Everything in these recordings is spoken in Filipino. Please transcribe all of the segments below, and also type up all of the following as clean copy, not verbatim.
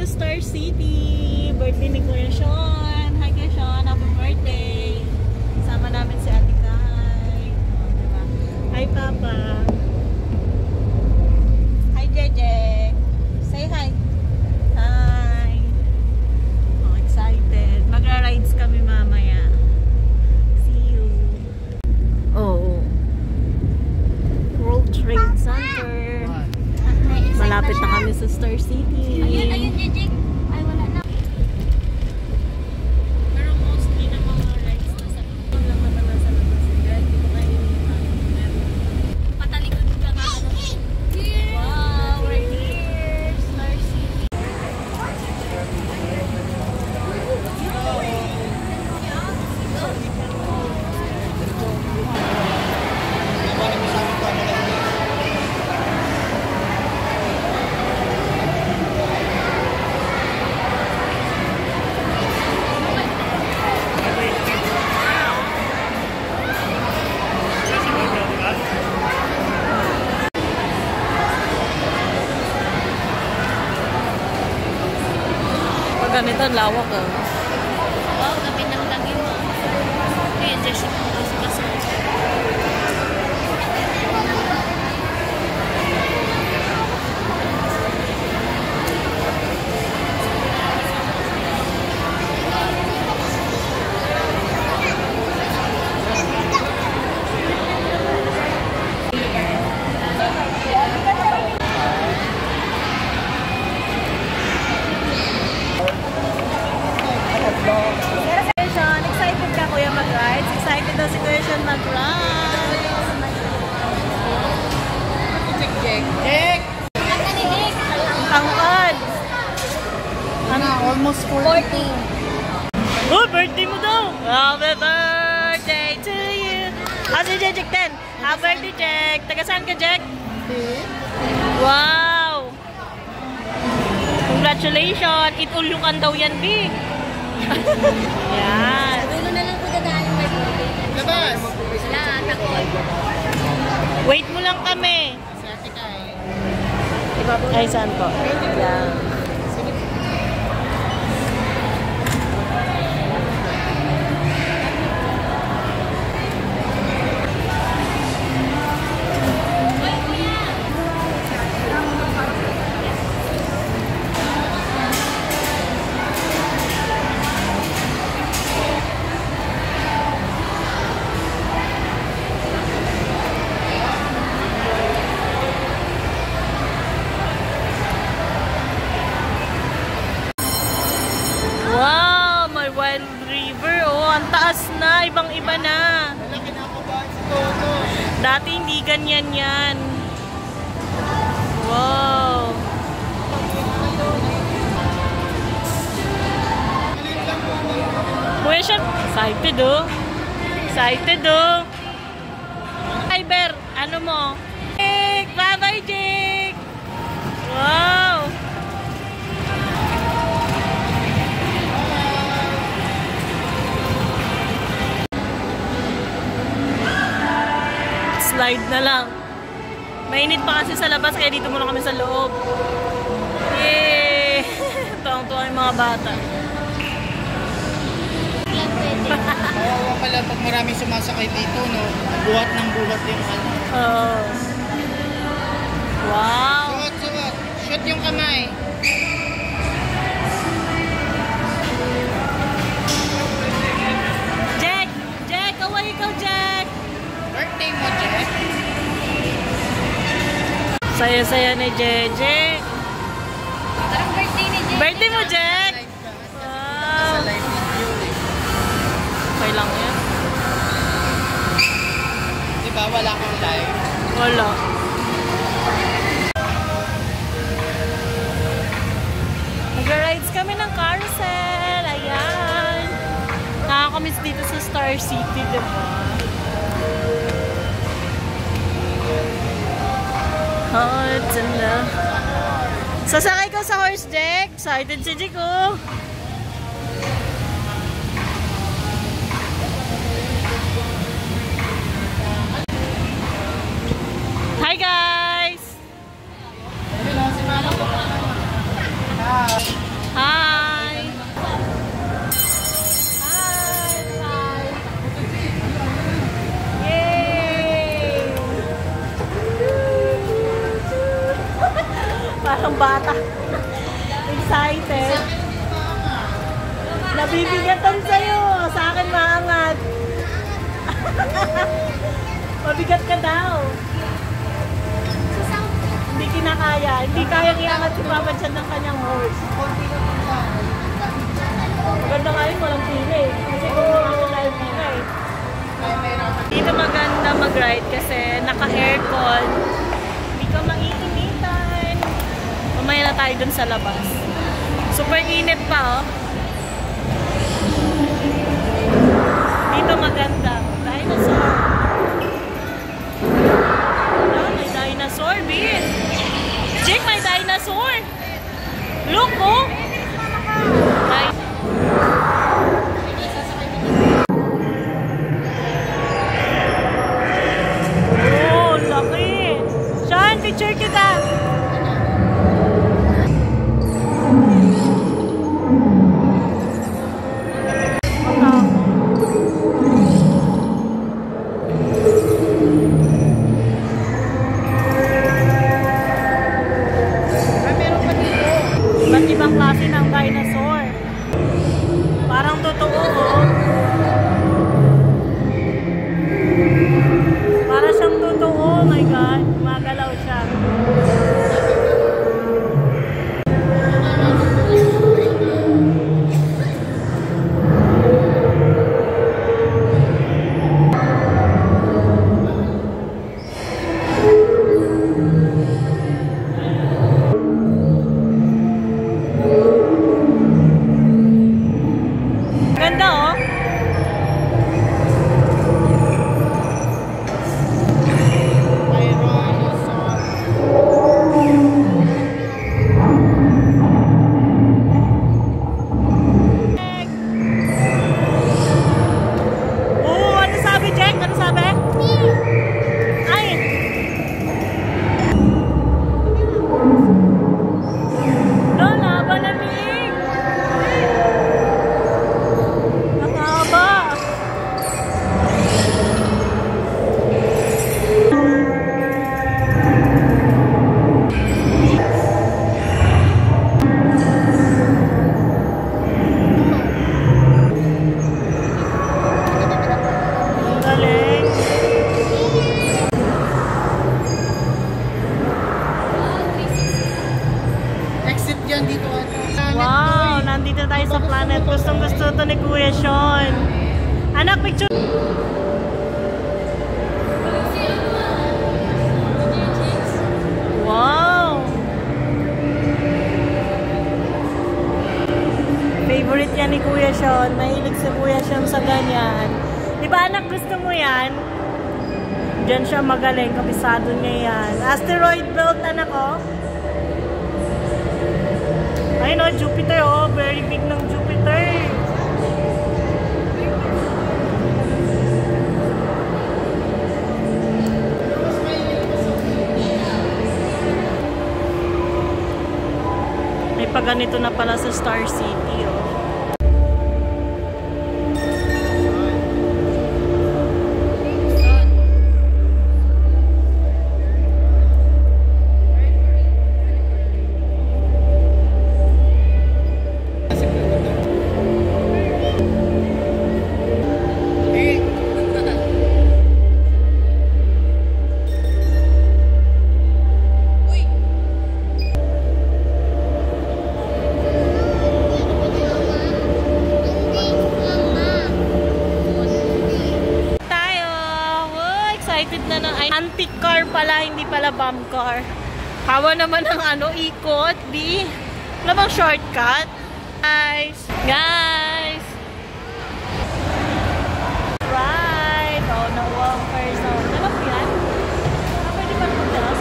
sa Star City. Birthday ni Kuya Sean. Hi Kuya Sean, happy birthday. Sama namin si Ate Kai. Oh, diba? Hi Papa. Hi Jeje. Say hi. Hi. Oh, excited. Magra-rides kami mamaya. See you. Oh. World Trade Center. Malapit na kami sa Star City. Ayun, Jijik. Ay, wala na. Pero mostly na mga rides na sa lang naman nasa labas. Kaya hindi ko kayo Patalikod ka nga. wow, we're here. Star City. Ganito ang lawak ah. Wow, gabi ng lagi mo. Kaya Jessica mo kasi. Excited ka kuya mag-rides? Excited daw si Kuya Sean mag-rides. Jek! Ang kanilig. Tangkad. Ano, almost 40. 40. Oh, birthday mo daw. Happy birthday to you. Si Jek 10. Happy birthday, Jek. Taga saan ka, Jek? Wow. Congratulations. Itulukan daw yan, Big. Yan. Dulo na lang po dadaan yung may birthday. Labas! Wala, takot. Wait mo lang kami. Si Ate Kai. Ay, saan po? Yan. Wow, may Wild River. Oh, ang taas na. Ibang-iba na. Malaki na ako ba si Toto? Dati hindi ganyan yan. Wow. Kuya siya. Excited oh. Excited oh. Iber, ano mo? Jake! Bye-bye, Jake! Wow! Slide na lang. Mainit pa kasi sa labas kaya dito muna kami sa loob. Yay! Tuwang-tuwa yung mga bata. Lang pwede. Kawawa pala pag maraming sumasakay dito, no? Buhat ng buhat yung ano. Oh. Wow! Suwat! Shoot yung kamay. Jack! Jack! Kaway ikaw, Jack! Birthday mo, Jek. Saya-saya ni Jeje. Parang birthday ni Jake. Birthday mo, Jack! Live ka. Wow! Sa live video eh. Okay lang yan. Diba, wala kang live? Wala. Nag-rides kami ng carousel. Ayan. Nakakamiss dito sa Star City, diba? Hearts and love. Sasakay ko sa horse, Jack. Excited si Jack, oh. Hi, guys! Hi. Parang bata. Excited. Nabibigatan sa'yo. Sa akin maangat. Mabigat ka daw. Hindi kinakaya. Hindi kayang iangat si Papa Chan ng kanyang horse. Maganda nga yun, walang pila eh. Kasi kung mga ako dahil pila eh. Dito maganda mag-ride kasi naka-aircon. Hindi ka maiinitan. Mamaya na tayo dun sa labas. Super init pa oh. Dito maganda. Dinosaur. Oh, may dinosaur, Bin. Jake, may dinosaur. Look, oh. Oh, laki. Sean, picture kita. Iba't ibang klase ng dinosaur. Parang totoo, oh. Para siyang totoo, oh my God. Magalaw siya. Ganda oh. Oh, ano sabi, Jack? Ano sabi? Ay. Lola, malamig. Exit yan dito. Wow, nandito tayo sa planet. Gustong gusto to ni Kuya Sean. Anak, picture. Wow. Favorite yan ni Kuya Sean. Mahilig si Kuya Sean sa ganyan. Di ba anak, gusto mo yan? Diyan siya magaling. Kabisado niya yan. Asteroid belt, anak, oh. Ayun o, Jupiter oh. Very big ng Jupiter. May paganito na pala sa Star City oh. Excited na ng antique car pala, hindi pala bomb car. Hawa naman ng ano, ikot, di. Wala bang shortcut? Guys! Right! Oh, na-walker zone. Alam mo yan? Pwede pa naman dala.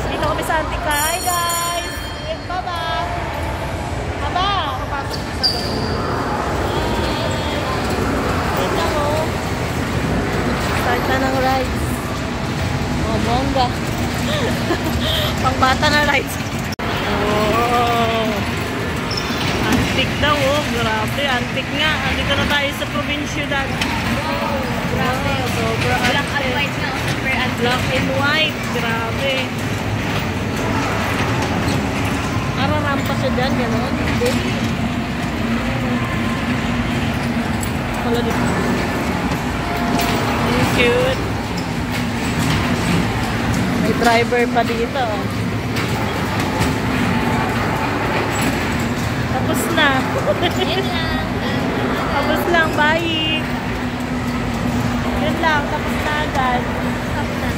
Dito kami sa antique car. Hi guys! Wait pa ba? Aba! Start na ng rides. Oh, bongga. Pangbata na rides. Oh. Antique daw, oh. Grabe, antique nga. Andito na tayo sa probinsya dad. Grabe. Sobra Black and antique. white na. Super antique. Black and white. Grabe. gano'n? Hindi. Wala dito. Cute. May driver pa dito. Tapos na. Yun lang. Tapos lang, bye. Yun lang, tapos na agad. Stop na.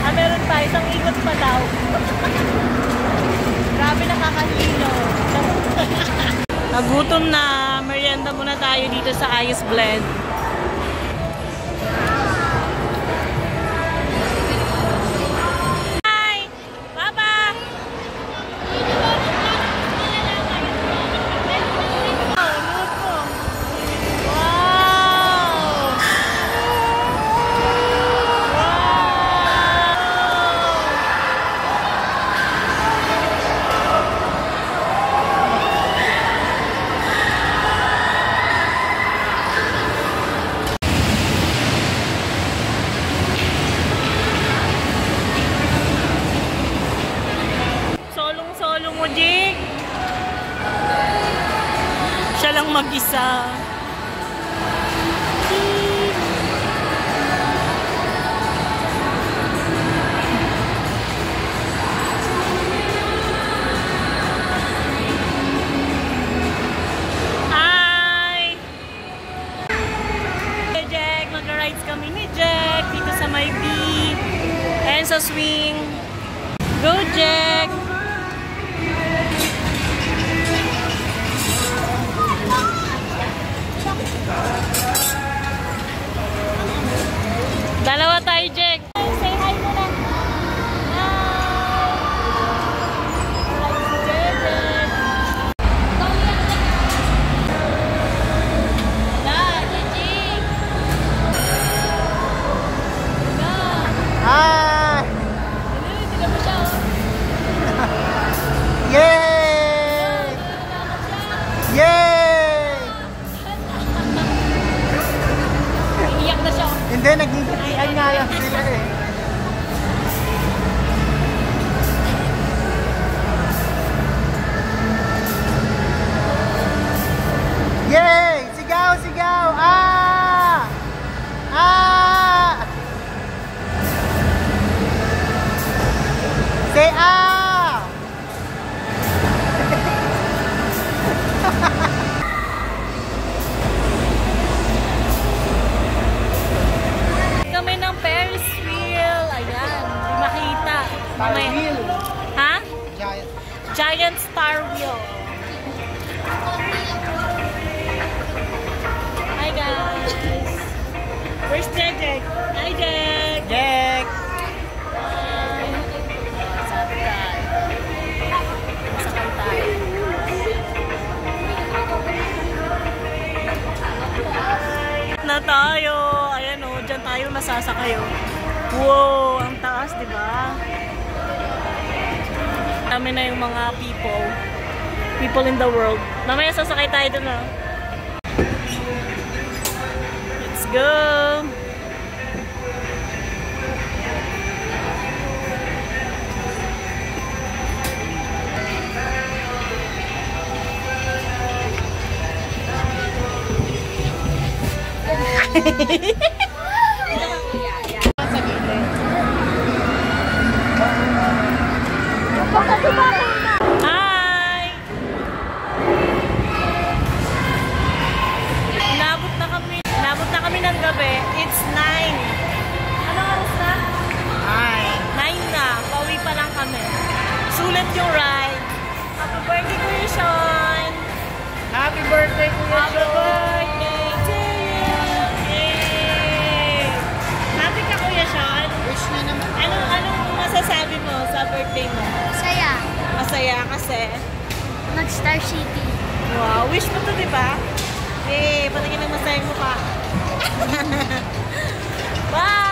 Meron pa, isang ikot pa daw. Grabe, nakakahilo. Nagutom na, merienda muna tayo dito sa Ice Blend. Hi! Papa! Solong-solo mo, Jig. Siya lang mag-isa. Hi! Hey, Jack. Mag-rides kami ni Jack dito sa may beach and sa swing. Go, Jack! Dalawa tayo, Jack. Say hi muna. Hi! Like si Jack. Hi! Yay! Yay! Iiyak na siya. Hindi, nagigitian nga lang sila eh. Yay! Sigaw! Sigaw! Ah! Ah! Say ah! Kami ng Ferris wheel. Ayan. Hindi makita. Star May- wheel. Ha? Giant. Giant Star Wheel. Hi, guys. Where's Jack? Hi, Jack. Jack! Hi. Sakay. Sakay tayo. Na tayo. Ayan o, dyan tayo masasakay o. Wow, ang taas, di ba? Dami na yung mga people in the world. Mamaya sasakay tayo dun o. Let's go! Hi! Inabot na kami ng gabi. It's 9. Ano oras na? Hi! 9 na. Pauwi pa lang kami. Sulit yung ride. Happy birthday, Kuya Sean! Happy birthday, Kuya Happy birthday to you! Yay! Happy ka, Kuya Sean? Wish niya naman. Anong masasabi mo sa birthday mo? Saya. Masaya kasi. Mag-Star City. Wow, wish mo to, di ba? Eh, patingin ng masayang mukha. Bye!